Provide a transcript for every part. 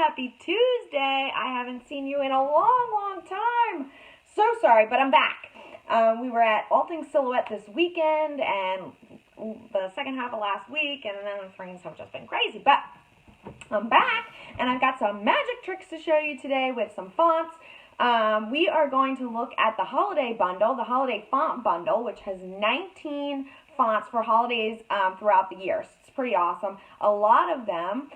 happy Tuesday. I haven't seen you in a long time. So sorry, but I'm back. We were at All Things Silhouette this weekend and the second half of last week, and then things have just been crazy. But I'm back, and I've got some magic tricks to show you today with some fonts. We are going to look at the holiday bundle, the holiday font bundle, which has 19 fonts for holidays throughout the year. So it's pretty awesome. A lot of them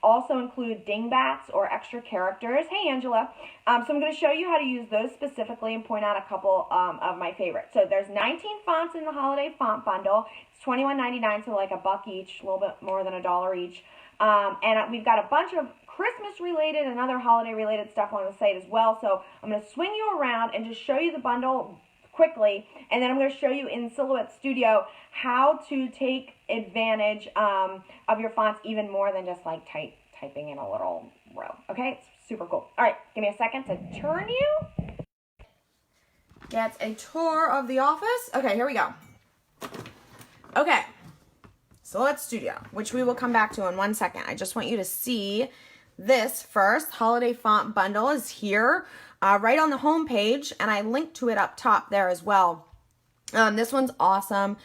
also include dingbats or extra characters. Hey, Angela. So I'm going to show you how to use those specifically and point out a couple of my favorites. So there's 19 fonts in the holiday font bundle. It's $21.99, so like $1 each, a little bit more than $1 each. And we've got a bunch of Christmas-related and other holiday-related stuff on the site as well. So I'm going to swing you around and just show you the bundle quickly, and then I'm going to show you in Silhouette Studio how to take advantage of your fonts even more than just like typing in a little row. Okay, it's super cool. All right, give me a second to turn you. That's a tour of the office. Okay, here we go. Okay, Silhouette Studio, which we will come back to in 1 second. I just want you to see this first. Holiday font bundle is here. Right on the home page, and I linked to it up top there as well. This one's awesome.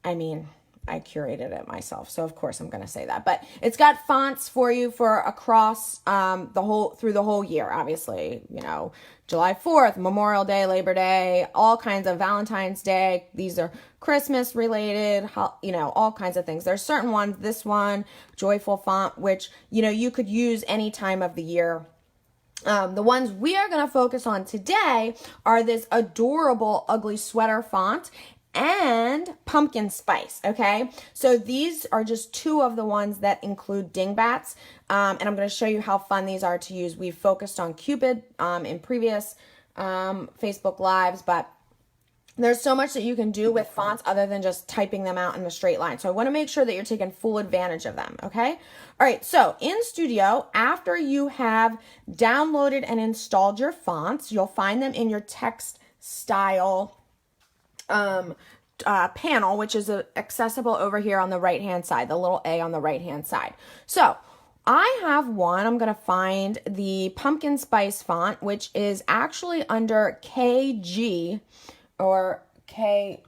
I mean, I curated it myself, so of course I'm going to say that. But it's got fonts for you for across through the whole year. Obviously, you know, July 4th, Memorial Day, Labor Day, all kinds of Valentine's Day. These are Christmas related, you know, all kinds of things. There's certain ones. This one, Joyful font, which you know you could use any time of the year. The ones we are going to focus on today are this adorable ugly sweater font and pumpkin spice, okay? So these are just two of the ones that include dingbats, and I'm going to show you how fun these are to use. We've focused on Cupid in previous Facebook Lives, but there's so much that you can do with fonts other than just typing them out in a straight line. So I want to make sure that you're taking full advantage of them, okay? All right, so in Studio, after you have downloaded and installed your fonts, you'll find them in your text style panel, which is accessible over here on the right-hand side, the little A on the right-hand side. So I have one. I'm going to find the pumpkin spice font, which is actually under KG, or KLP,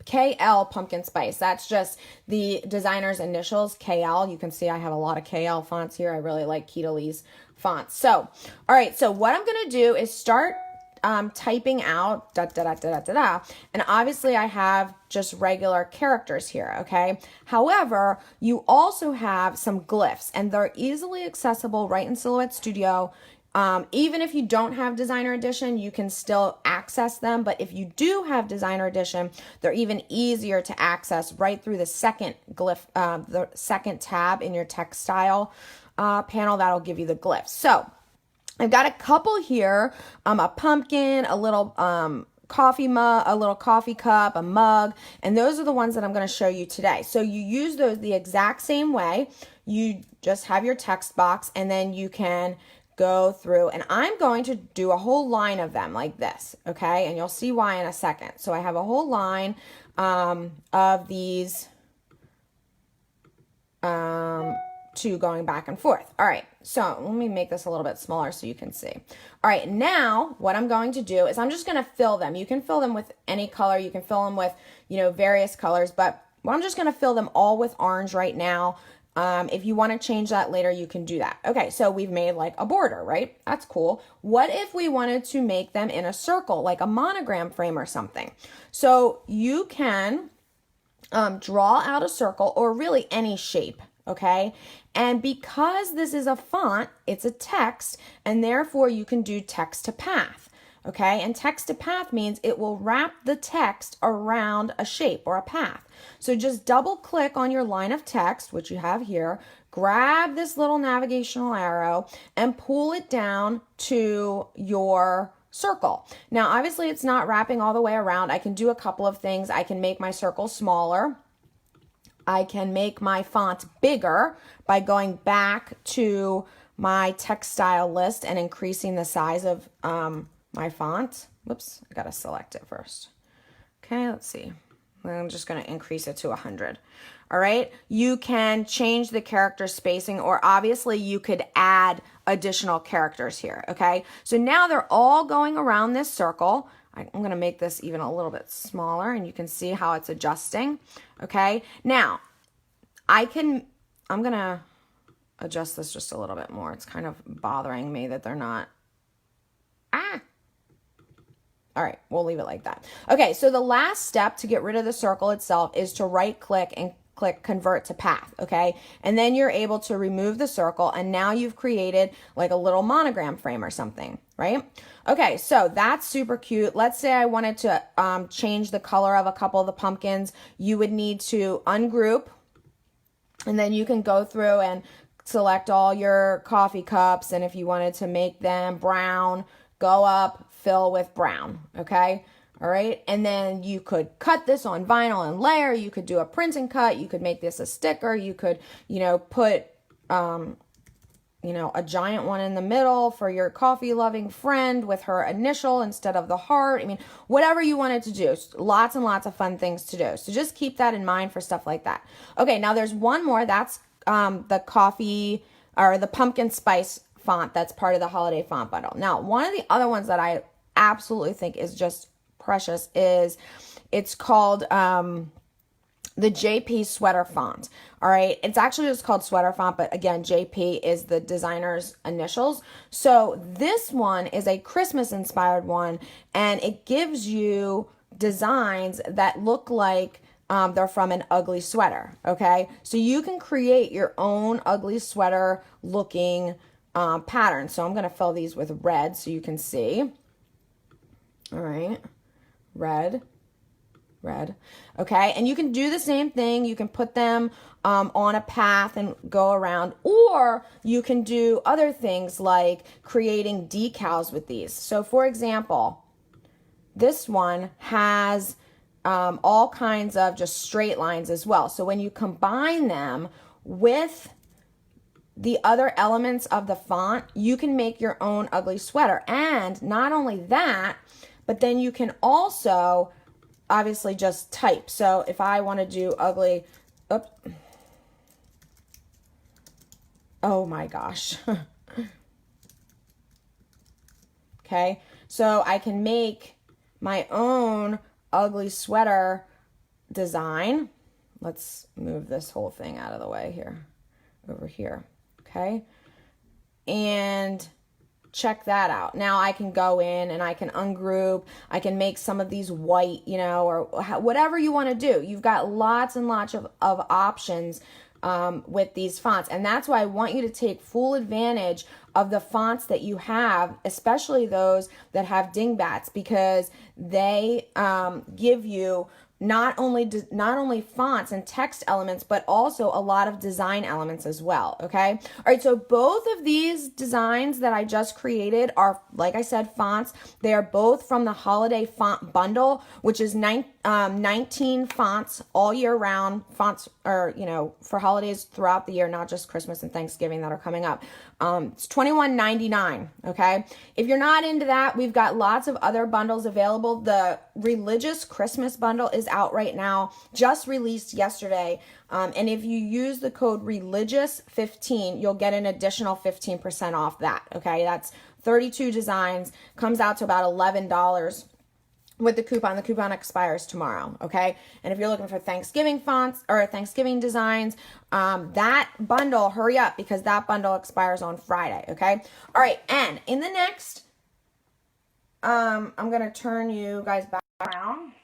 KL pumpkin spice. That's just the designer's initials, KL. You can see I have a lot of KL fonts here. I really like Keto Lee's fonts. So, all right. So what I'm going to do is start typing out and obviously I have just regular characters here, okay? However, you also have some glyphs, and they're easily accessible right in Silhouette Studio. Even if you don't have Designer Edition, you can still access them. But if you do have Designer Edition, they're even easier to access right through the second glyph, the second tab in your textile panel. That'll give you the glyphs. So I've got a couple here, a pumpkin, a little coffee mug, a little coffee cup, a mug, and those are the ones that I'm going to show you today. So you use those the exact same way. You just have your text box, and then you can go through, and I'm going to do a whole line of them like this, okay? And you'll see why in a second. So I have a whole line of these two going back and forth. All right, so let me make this a little bit smaller so you can see. All right, now what I'm going to do is I'm just going to fill them. You can fill them with any color. You can fill them with, you know, various colors, but I'm just going to fill them all with orange right now. If you want to change that later, you can do that. Okay, so we've made like a border, right? That's cool. What if we wanted to make them in a circle, like a monogram frame or something? So you can draw out a circle, or really any shape, okay? And because this is a font, it's a text, and therefore you can do text to path. Okay, and text to path means it will wrap the text around a shape or a path. So just double click on your line of text, which you have here, grab this little navigational arrow and pull it down to your circle. Now, obviously it's not wrapping all the way around. I can do a couple of things. I can make my circle smaller. I can make my font bigger by going back to my text style list and increasing the size of my font. Whoops, I gotta select it first. Okay, let's see. I'm just gonna increase it to 100. all right, you can change the character spacing, or obviously you could add additional characters here, okay? So now they're all going around this circle. I'm going to make this even a little bit smaller, and you can see how it's adjusting, okay? Now, I'm going to adjust this just a little bit more. It's kind of bothering me that they're not, all right, we'll leave it like that. Okay, so the last step to get rid of the circle itself is to right click and click convert to path, okay? And then you're able to remove the circle, and now you've created like a little monogram frame or something, right? Okay, so that's super cute. Let's say I wanted to change the color of a couple of the pumpkins. You would need to ungroup, and then you can go through and select all your coffee cups, and if you wanted to make them brown, go up, fill with brown, okay? All right, and then you could cut this on vinyl and layer. You could do a print and cut. You could make this a sticker. You could, put, a giant one in the middle for your coffee-loving friend with her initial instead of the heart. I mean, whatever you wanted to do. Lots and lots of fun things to do. So just keep that in mind for stuff like that. Okay, now there's one more. That's the coffee or the pumpkin spice font that's part of the holiday font bundle. Now, one of the other ones that I absolutely think is just precious is it's called the JP sweater font. All right, it's actually just called sweater font, but again, JP is the designer's initials. So this one is a Christmas inspired one, and it gives you designs that look like they're from an ugly sweater. Okay, so you can create your own ugly sweater looking pattern. So I'm going to fill these with red so you can see. All right, red. Okay, and you can do the same thing. You can put them on a path and go around, or you can do other things like creating decals with these. So for example, this one has all kinds of just straight lines as well. So when you combine them with the other elements of the font, you can make your own ugly sweater. And not only that, but then you can also obviously just type. So if I want to do ugly, oh my gosh. Okay, so I can make my own ugly sweater design. Let's move this whole thing out of the way here, over here. Okay, and check that out. Now I can go in and I can ungroup. I can make some of these white, or whatever you want to do. You've got lots and lots of options with these fonts. And that's why I want you to take full advantage of the fonts that you have, especially those that have dingbats, because they give you not only fonts and text elements, but also a lot of design elements as well, okay? All right, so both of these designs that I just created are, like I said, fonts. They are both from the holiday font bundle, which is 19 fonts all year round. Fonts are, for holidays throughout the year, not just Christmas and Thanksgiving that are coming up. It's $21.99, okay? If you're not into that, we've got lots of other bundles available. The religious Christmas bundle is out right now, just released yesterday. And if you use the code religious15, you'll get an additional 15% off that, okay? That's 32 designs, comes out to about $11 with the coupon. The coupon expires tomorrow, okay? And if you're looking for Thanksgiving fonts or Thanksgiving designs, that bundle, hurry up, because that bundle expires on Friday, okay? All right, and in the next, I'm going to turn you guys back around.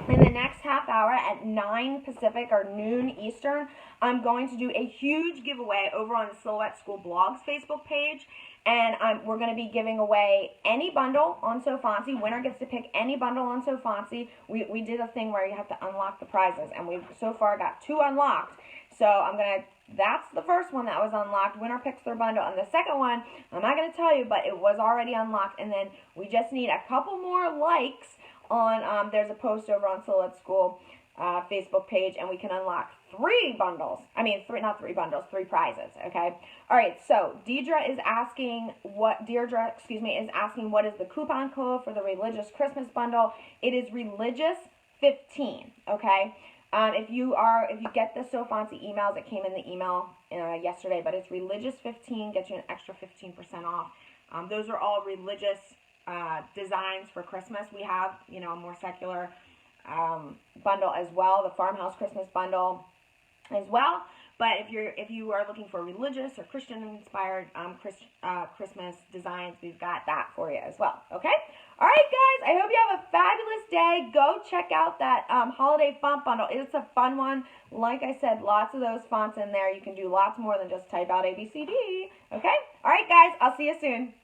In the next half hour at 9 Pacific or noon Eastern, I'm going to do a huge giveaway over on the Silhouette School Blogs Facebook page. And we're going to be giving away any bundle on Soooo Fontsy. Winner gets to pick any bundle on Soooo Fontsy. We did a thing where you have to unlock the prizes, and we've so far got 2 unlocked. So that's the first one that was unlocked. Winner picks their bundle. And the second one, I'm not going to tell you, but it was already unlocked. And then we just need a couple more likes on, there's a post over on Silhouette School Facebook page, and we can unlock 3 bundles. I mean, 3 prizes, okay? All right, so Deirdre is asking what is the coupon code for the religious Christmas bundle. It is religious15, okay? If you get the Soooo Fontsy emails, it came in the email yesterday, but it's religious 15, gets you an extra 15% off. Those are all religious designs for Christmas. We have, a more secular bundle as well, the Farmhouse Christmas bundle as well. But if you are looking for religious or Christian inspired Christmas designs, we've got that for you as well. Okay? All right, guys. I hope you have a fabulous day. Go check out that holiday font bundle. It's a fun one. Like I said, lots of those fonts in there. You can do lots more than just type out ABCD. Okay? All right, guys. I'll see you soon.